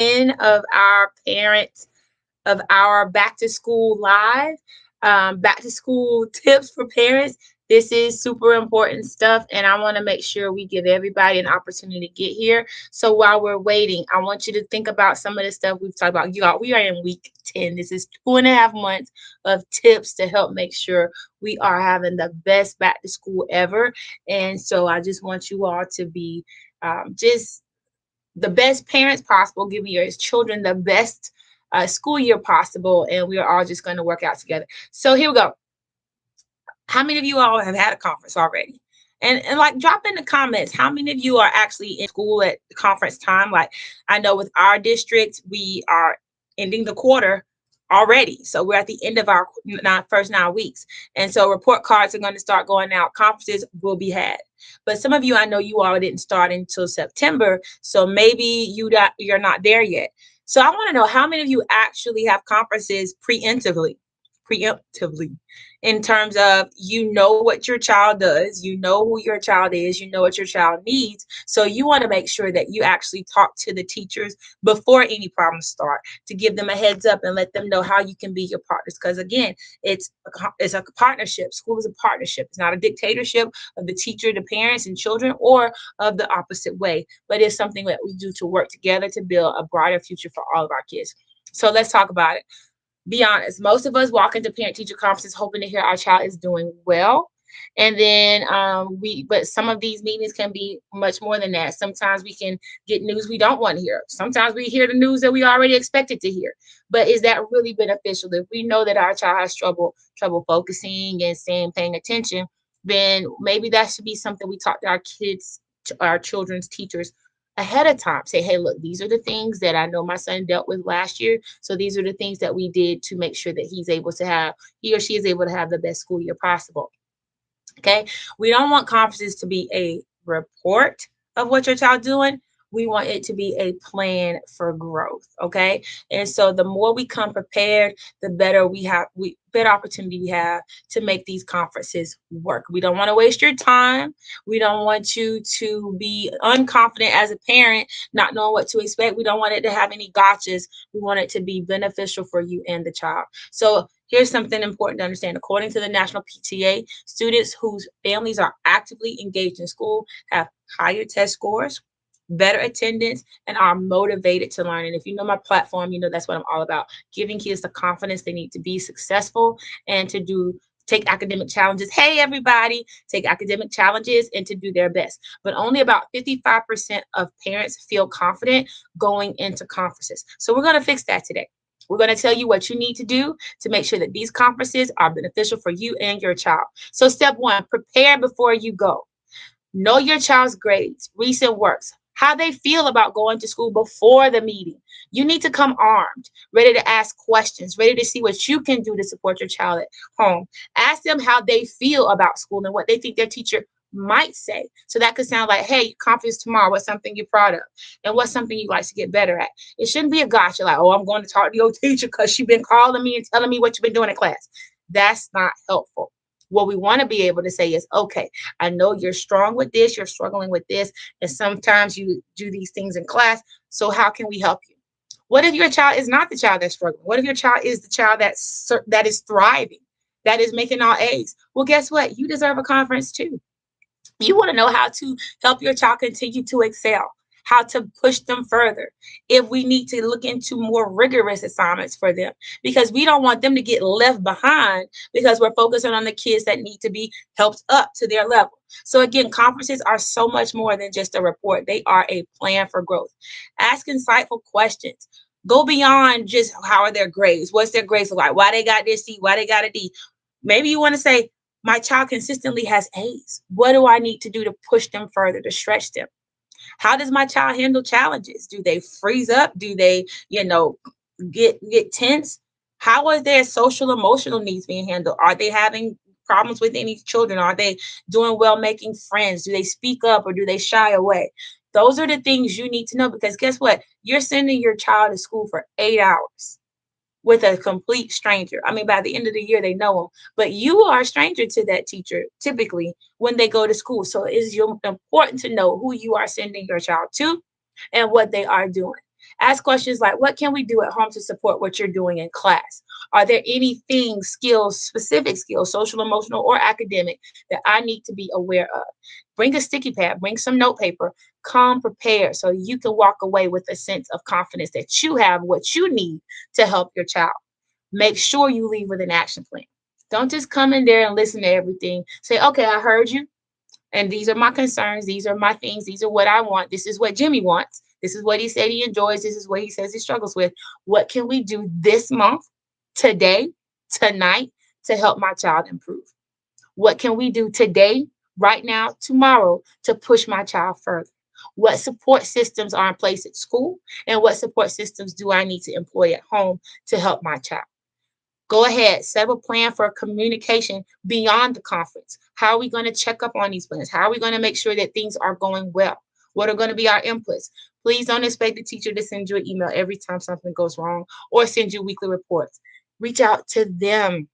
10 of our parents of our back to school live, back to school tips for parents. This is super important stuff, and I want to make sure we give everybody an opportunity to get here. So while we're waiting, I want you to think about some of the stuff we've talked about. You all, we are in week 10. This is 2.5 months of tips to help make sure we are having the best back to school ever. And so I just want you all to be just the best parents possible, giving your children the best school year possible, and we are all just going to work out together. So here we go. How many of you all have had a conference already? And like drop in the comments how many of you are actually in school at the conference time. Like I know with our district, we are ending the quarter already. So we're at the end of our first 9 weeks. And so report cards are going to start going out. Conferences will be had. But some of you, I know you all didn't start until September. So maybe you're not there yet. So I want to know how many of you actually have conferences preemptively in terms of you know what your child does, you know who your child is, you know what your child needs. So you want to make sure that you actually talk to the teachers before any problems start to give them a heads up and let them know how you can be your partners. Because again, it's a partnership. School is a partnership. It's not a dictatorship of the teacher, the parents, and children, or of the opposite way. But it's something that we do to work together to build a brighter future for all of our kids. So let's talk about it. Be honest. Most of us walk into parent teacher conferences hoping to hear our child is doing well. And then but some of these meetings can be much more than that. Sometimes we can get news we don't want to hear. Sometimes we hear the news that we already expected to hear. But is that really beneficial? If we know that our child has trouble focusing and saying, paying attention, then maybe that should be something we talk to our kids, to our children's teachers ahead of time. Say, hey, look, these are the things that I know my son dealt with last year. So these are the things that we did to make sure that he or she is able to have the best school year possible. Okay. We don't want conferences to be a report of what your child's doing. We want it to be a plan for growth. Okay. And so the more we come prepared, the better opportunity we have to make these conferences work. We don't want to waste your time. We don't want you to be unconfident as a parent, not knowing what to expect. We don't want it to have any gotchas. We want it to be beneficial for you and the child. So here's something important to understand. According to the National PTA, students whose families are actively engaged in school have higher test scores, better attendance, and are motivated to learn. And if you know my platform, you know that's what I'm all about. Giving kids the confidence they need to be successful and to take academic challenges. Hey, everybody, take academic challenges and to do their best. But only about 55% of parents feel confident going into conferences. So we're going to fix that today. We're going to tell you what you need to do to make sure that these conferences are beneficial for you and your child. So, step one, prepare before you go. Know your child's grades, recent works, how they feel about going to school before the meeting. You need to come armed, ready to ask questions, ready to see what you can do to support your child at home. Ask them how they feel about school and what they think their teacher might say. So that could sound like, hey, conference tomorrow. What's something you're proud of? And what's something you'd like to get better at? It shouldn't be a gotcha like, oh, I'm going to talk to your teacher because she's been calling me and telling me what you've been doing in class. That's not helpful. What we want to be able to say is, okay, I know you're strong with this, you're struggling with this, and sometimes you do these things in class. So how can we help you? What if your child is not the child that's struggling? What if your child is the child that is thriving, that is making all A's? Well, guess what? You deserve a conference too. You want to know how to help your child continue to excel, how to push them further. If we need to look into more rigorous assignments for them, because we don't want them to get left behind because we're focusing on the kids that need to be helped up to their level. So, again, conferences are so much more than just a report, they are a plan for growth. Ask insightful questions. Go beyond just how are their grades? What's their grades look like? Why they got this C? Why they got a D? Maybe you want to say, my child consistently has A's. What do I need to do to push them further, to stretch them? How does my child handle challenges? Do they freeze up? Do they, get tense? How are their social emotional needs being handled? Are they having problems with any children? Are they doing well making friends? Do they speak up or do they shy away? Those are the things you need to know because guess what? You're sending your child to school for 8 hours with a complete stranger. I mean, by the end of the year, they know them, but you are a stranger to that teacher typically when they go to school. So it's important to know who you are sending your child to and what they are doing. Ask questions like, what can we do at home to support what you're doing in class? Are there any things, skills, specific skills, social, emotional, or academic, that I need to be aware of? Bring a sticky pad, bring some note paper, come prepared so you can walk away with a sense of confidence that you have what you need to help your child. Make sure you leave with an action plan. Don't just come in there and listen to everything. Say, okay, I heard you. And these are my concerns. These are my things. These are what I want. This is what Jimmy wants. This is what he said he enjoys. This is what he says he struggles with. What can we do this month, today, tonight, to help my child improve? What can we do today, right now, tomorrow, to push my child further? What support systems are in place at school? And what support systems do I need to employ at home to help my child? Go ahead, set up a plan for communication beyond the conference. How are we going to check up on these plans? How are we going to make sure that things are going well? What are going to be our inputs? Please don't expect the teacher to send you an email every time something goes wrong or send you weekly reports. Reach out to them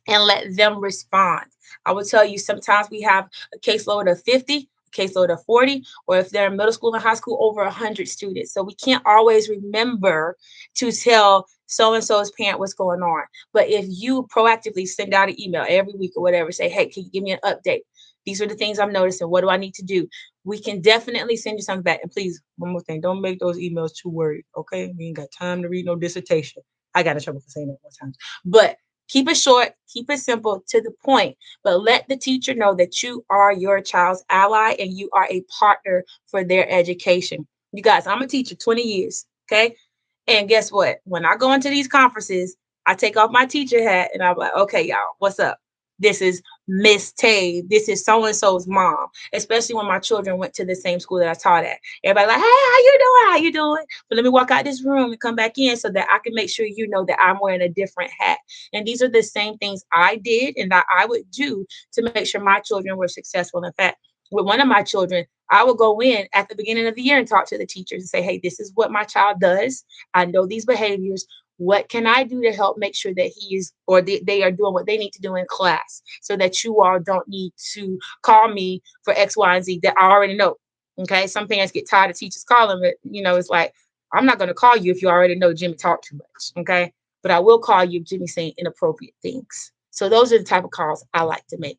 and let them respond. I will tell you, sometimes we have a caseload of 50, a caseload of 40, or if they're in middle school and high school, over 100 students. So we can't always remember to tell so and so's parent what's going on. But if you proactively send out an email every week or whatever, say, hey, can you give me an update? These are the things I'm noticing. What do I need to do? We can definitely send you something back. And please, one more thing, don't make those emails too worried, okay? We ain't got time to read no dissertation. I got in trouble for saying that one time. But keep it short, keep it simple, to the point, but let the teacher know that you are your child's ally and you are a partner for their education. You guys, I'm a teacher 20 years, okay? And guess what? When I go into these conferences, I take off my teacher hat and I'm like, okay, y'all, what's up? This is Miss Tay. This is so and so's mom. Especially when my children went to the same school that I taught at. Everybody like, hey, how you doing? How you doing? But let me walk out this room and come back in so that I can make sure you know that I'm wearing a different hat. And these are the same things I did and that I would do to make sure my children were successful. In fact, with one of my children, I would go in at the beginning of the year and talk to the teachers and say, hey, this is what my child does. I know these behaviors. What can I do to help make sure that he is, or they are doing what they need to do in class, so that you all don't need to call me for X, Y, and Z that I already know. Okay. Some parents get tired of teachers calling, but it's like, I'm not going to call you if you already know Jimmy talked too much. Okay. But I will call you if Jimmy's saying inappropriate things. So those are the type of calls I like to make.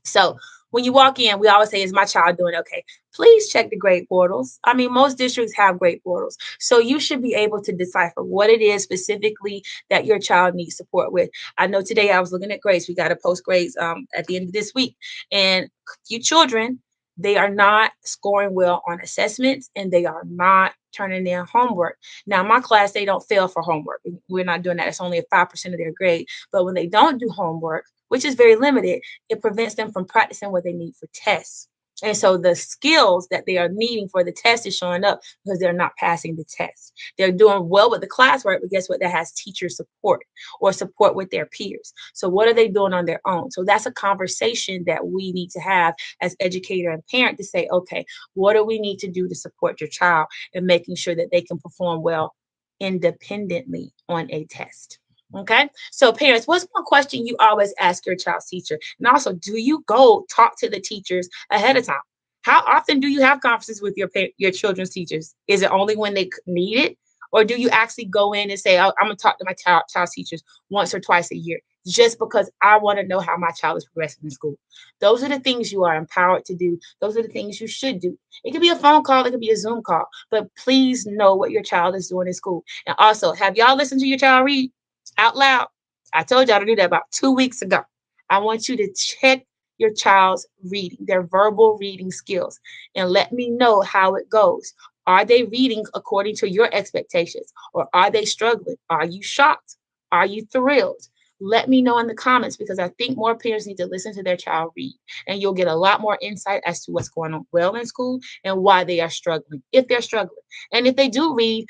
So when you walk in, we always say, is my child doing okay? Please check the grade portals. I mean, most districts have grade portals. So you should be able to decipher what it is specifically that your child needs support with. I know today I was looking at grades. We got to post grades at the end of this week. And you children, they are not scoring well on assessments and they are not turning in homework. Now, my class, they don't fail for homework. We're not doing that. It's only a 5% of their grade. But when they don't do homework, which is very limited, it prevents them from practicing what they need for tests. And so the skills that they are needing for the test is showing up because they're not passing the test. They're doing well with the classwork, but guess what? That has teacher support or support with their peers. So what are they doing on their own? So that's a conversation that we need to have as educator and parent to say, okay, what do we need to do to support your child and making sure that they can perform well independently on a test? Okay. So parents, what's one question you always ask your child's teacher? And also, do you go talk to the teachers ahead of time? How often do you have conferences with your children's teachers? Is it only when they need it? Or do you actually go in and say, oh, I'm going to talk to my child's teachers once or twice a year, just because I want to know how my child is progressing in school? Those are the things you are empowered to do. Those are the things you should do. It could be a phone call. It could be a Zoom call. But please know what your child is doing in school. And also, have y'all listened to your child read out loud? I told y'all to do that about 2 weeks ago. I want you to check your child's reading, their verbal reading skills, and let me know how it goes. Are they reading according to your expectations, or are they struggling? Are you shocked? Are you thrilled? Let me know in the comments, because I think more parents need to listen to their child read, and you'll get a lot more insight as to what's going on well in school and why they are struggling, if they're struggling. And if they do read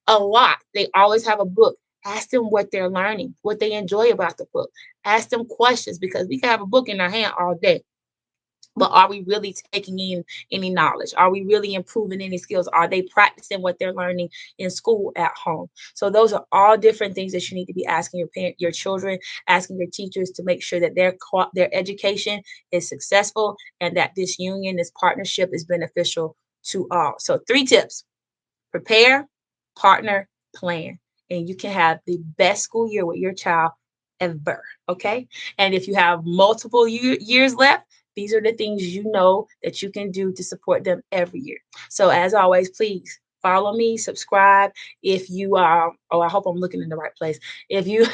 a lot, they always have a book. Ask them what they're learning, what they enjoy about the book. Ask them questions, because we can have a book in our hand all day, but are we really taking in any knowledge? Are we really improving any skills? Are they practicing what they're learning in school at home? So those are all different things that you need to be asking your children, asking your teachers, to make sure that their education is successful and that this union, this partnership, is beneficial to all. So 3 tips. Prepare, partner, plan, and you can have the best school year with your child ever. Okay. And if you have multiple years left, these are the things you know that you can do to support them every year. So, as always, please follow me, subscribe. If you are, oh, I hope I'm looking in the right place. If you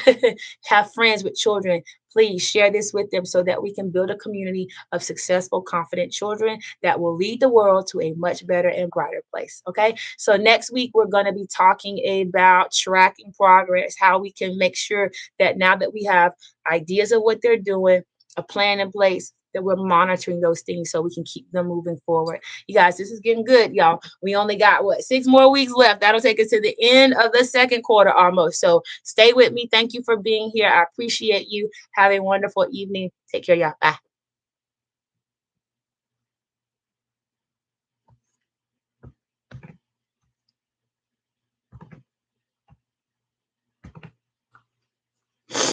have friends with children, please share this with them so that we can build a community of successful, confident children that will lead the world to a much better and brighter place. Okay. So, next week, we're going to be talking about tracking progress, how we can make sure that now that we have ideas of what they're doing, a plan in place, that we're monitoring those things so we can keep them moving forward. You guys, this is getting good, y'all. We only got what, 6 more weeks left. That'll take us to the end of the second quarter almost. So stay with me. Thank you for being here. I appreciate you. Have a wonderful evening. Take care, y'all. Bye.